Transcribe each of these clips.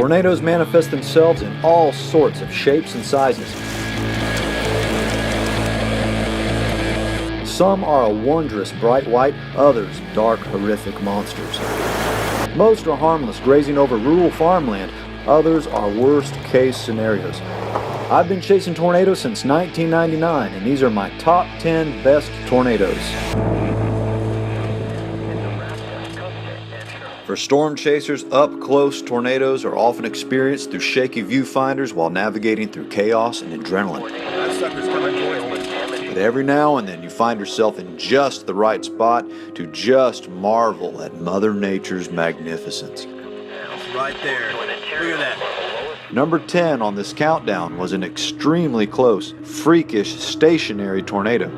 Tornadoes manifest themselves in all sorts of shapes and sizes. Some are a wondrous bright white, others dark, horrific monsters. Most are harmless, grazing over rural farmland. Others are worst-case scenarios. I've been chasing tornadoes since 1999, and these are my top 10 best tornadoes. For storm chasers, up-close tornadoes are often experienced through shaky viewfinders while navigating through chaos and adrenaline. That sucker's coming towards me. But every now and then you find yourself in just the right spot to just marvel at Mother Nature's magnificence. It's right there. Look at that. Number 10 on this countdown was an extremely close, freakish, stationary tornado.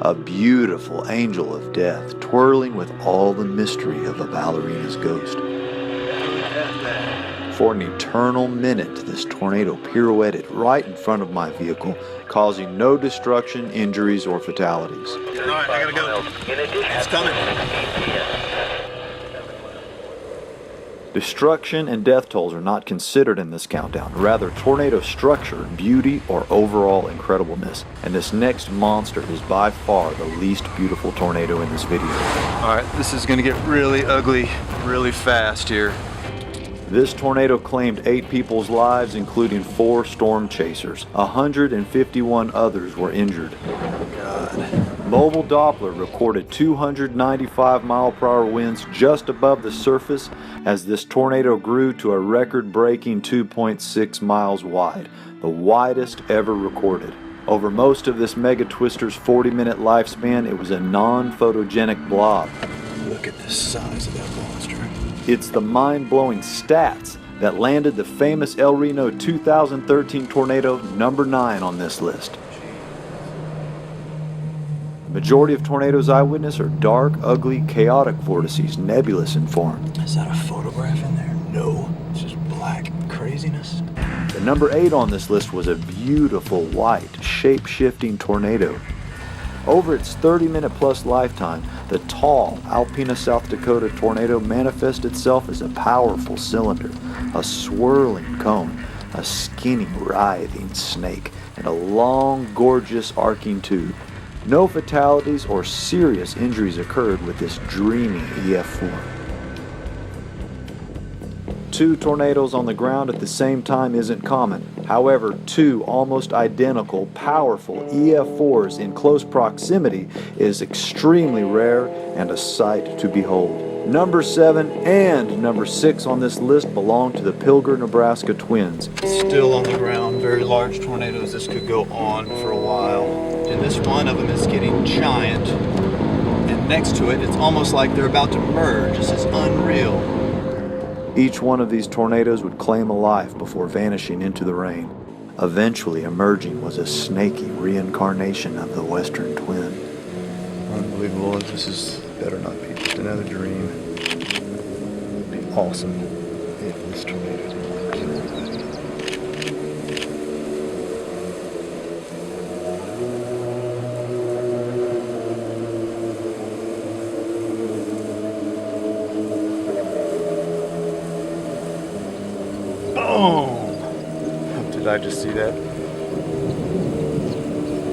A beautiful angel of death, twirling with all the mystery of a ballerina's ghost. For an eternal minute, this tornado pirouetted right in front of my vehicle, causing no destruction, injuries, or fatalities. All right, I gotta go. It's coming. Destruction and death tolls are not considered in this countdown, rather tornado structure, beauty, or overall incredibleness. And this next monster is by far the least beautiful tornado in this video. All right, this is gonna get really ugly really fast here. This tornado claimed 8 people's lives, including 4 storm chasers. 151 others were injured. Mobile Doppler recorded 295-mile-per-hour winds just above the surface as this tornado grew to a record-breaking 2.6 miles wide, the widest ever recorded. Over most of this mega twister's 40-minute lifespan, it was a non-photogenic blob. Look at the size of that monster. It's the mind-blowing stats that landed the famous El Reno 2013 tornado number 9 on this list. Majority of tornadoes I witness are dark, ugly, chaotic vortices, nebulous in form. Is that a photograph in there? No, it's just black craziness. The number 8 on this list was a beautiful white, shape-shifting tornado. Over its 30-minute plus lifetime, the tall Alpena, South Dakota tornado manifests itself as a powerful cylinder, a swirling cone, a skinny, writhing snake, and a long, gorgeous arcing tube. No fatalities or serious injuries occurred with this dreamy EF4. 2 tornadoes on the ground at the same time isn't common. However, 2 almost identical, powerful EF4s in close proximity is extremely rare and a sight to behold. Number 7 and number 6 on this list belong to the Pilger, Nebraska twins. Still on the ground, very large tornadoes. This could go on for a while. And this one of them is getting giant. And next to it, it's almost like they're about to merge. This is unreal. Each one of these tornadoes would claim a life before vanishing into the rain. Eventually emerging was a snaky reincarnation of the Western twin. Unbelievable. This better not be just another dream. It'd be awesome if this tornado didn't kill everybody. Boom! Did I just see that?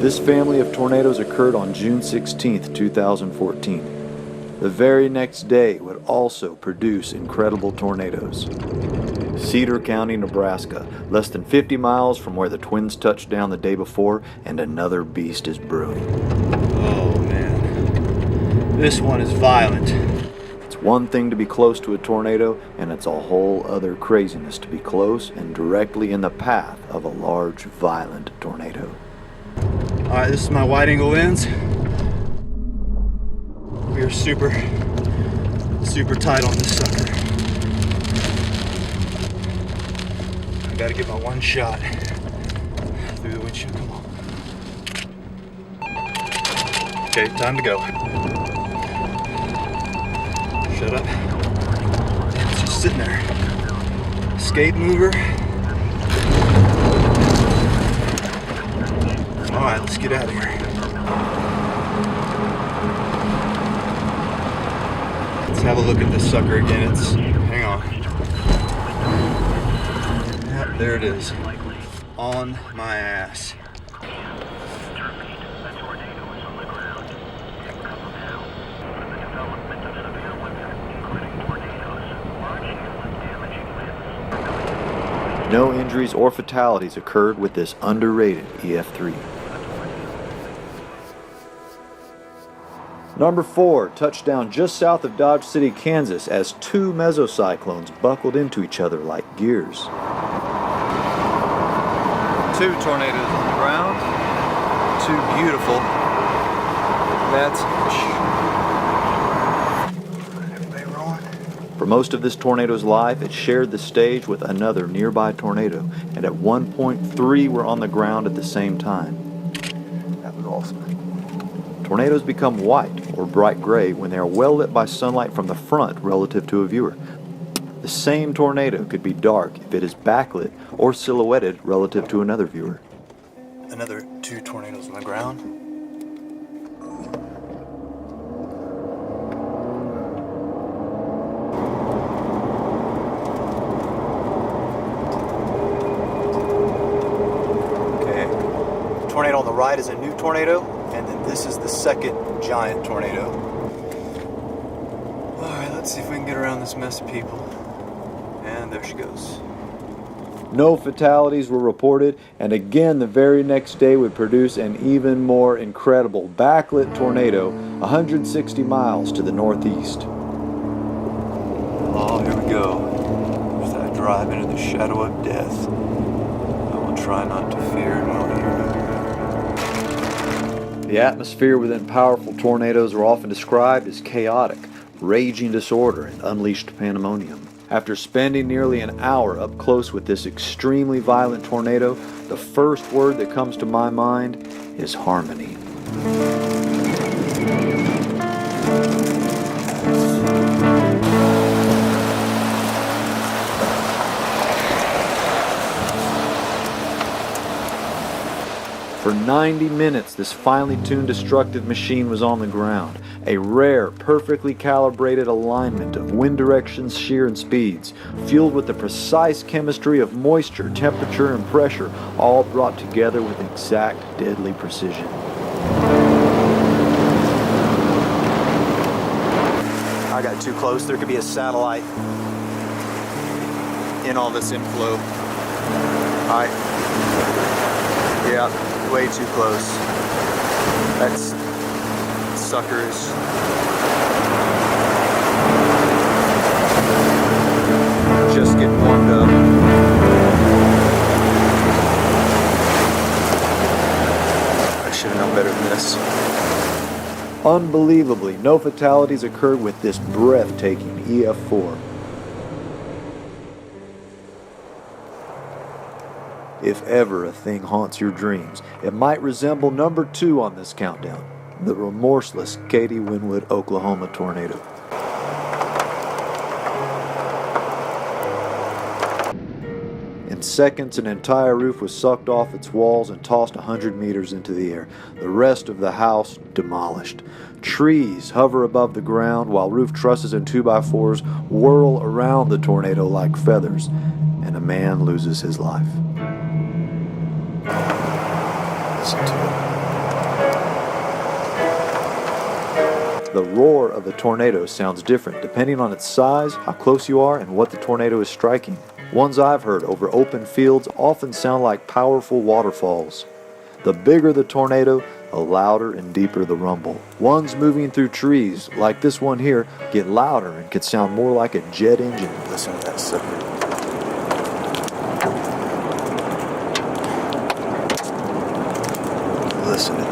This family of tornadoes occurred on June 16, 2014. The very next day would also produce incredible tornadoes. Cedar County, Nebraska, less than 50 miles from where the twins touched down the day before, and another beast is brewing. Oh man, this one is violent. It's one thing to be close to a tornado, and it's a whole other craziness to be close and directly in the path of a large, violent tornado. All right, this is my wide angle lens. We are super tight on this sucker. I gotta get my one shot through the windshield. Come on. Okay, time to go. Shut up. It's just sitting there. Escape mover. All right, let's get out of here. Let's have a look at this sucker again. Hang on. There it is. On my ass. No injuries or fatalities occurred with this underrated EF3. Number 4, touchdown just south of Dodge City, Kansas, as two mesocyclones buckled into each other like gears. Two tornadoes on the ground. Two beautiful. That's everybody rolling. For most of this tornado's life, it shared the stage with another nearby tornado, and at one point 3 were on the ground at the same time. That was awesome. Tornadoes become white or bright gray when they are well lit by sunlight from the front relative to a viewer. The same tornado could be dark if it is backlit or silhouetted relative to another viewer. Another two tornadoes on the ground. Okay. Tornado on the right is a new tornado, and then this is the second giant tornado. Alright, let's see if we can get around this mess of people. And there she goes. No fatalities were reported, and again the very next day would produce an even more incredible backlit tornado 160 miles to the northeast. Oh, here we go. As I drive into the shadow of death, I will try not to fear nor evil. The atmosphere within powerful tornadoes are often described as chaotic, raging disorder, and unleashed pandemonium. After spending nearly an hour up close with this extremely violent tornado, the first word that comes to my mind is harmony. For 90 minutes, this finely tuned destructive machine was on the ground. A rare, perfectly calibrated alignment of wind directions, shear, and speeds, fueled with the precise chemistry of moisture, temperature, and pressure, all brought together with exact, deadly precision. I got too close. There could be a satellite in all this inflow. Yeah, way too close. That's suckers. Just getting warmed up. I should have known better than this. Unbelievably, no fatalities occurred with this breathtaking EF4. If ever a thing haunts your dreams, it might resemble number 2 on this countdown, the remorseless Katy Winwood, Oklahoma tornado. In seconds, an entire roof was sucked off its walls and tossed 100 meters into the air. The rest of the house demolished. Trees hover above the ground while roof trusses and 2x4s whirl around the tornado like feathers, and a man loses his life. Listen to it. The roar of a tornado sounds different depending on its size, how close you are, and what the tornado is striking. Ones I've heard over open fields often sound like powerful waterfalls. The bigger the tornado, the louder and deeper the rumble. Ones moving through trees, like this one here, get louder and can sound more like a jet engine. Listen to that sucker. Listen to that.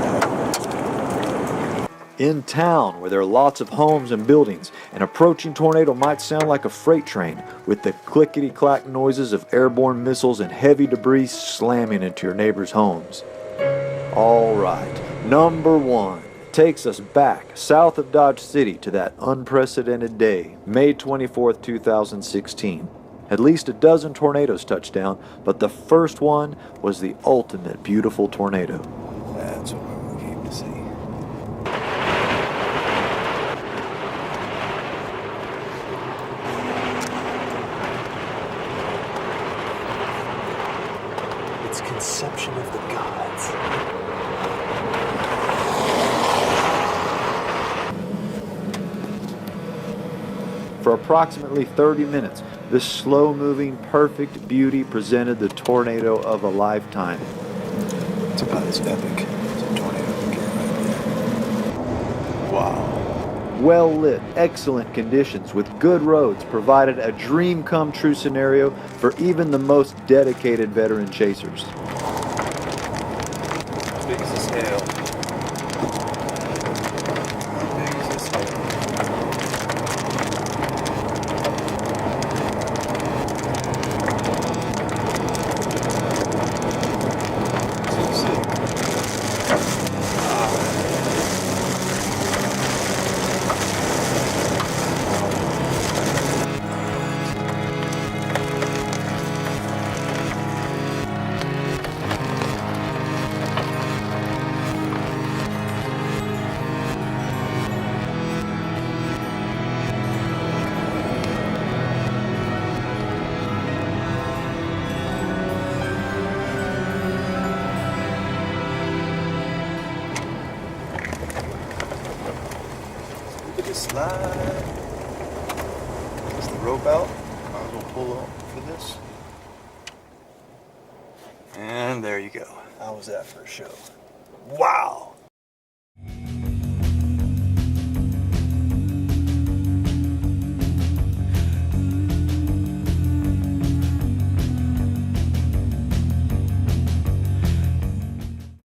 In town, where there are lots of homes and buildings, an approaching tornado might sound like a freight train, with the clickety-clack noises of airborne missiles and heavy debris slamming into your neighbors' homes. All right, number 1 takes us back south of Dodge City to that unprecedented day, May 24th, 2016. At least a dozen tornadoes touched down, but the first one was the ultimate beautiful tornado. That's what we came to see. conception of the gods. For approximately 30 minutes, this slow-moving, perfect beauty presented the tornado of a lifetime. It's about as epic as a tornado can get right there. Wow. Well-lit, excellent conditions with good roads provided a dream-come-true scenario for even the most dedicated veteran chasers. How big is this hail? How big is this hail? Look at this slide. Is the rope out? Might as well pull up for this. And there you go. How was that for a show? Wow!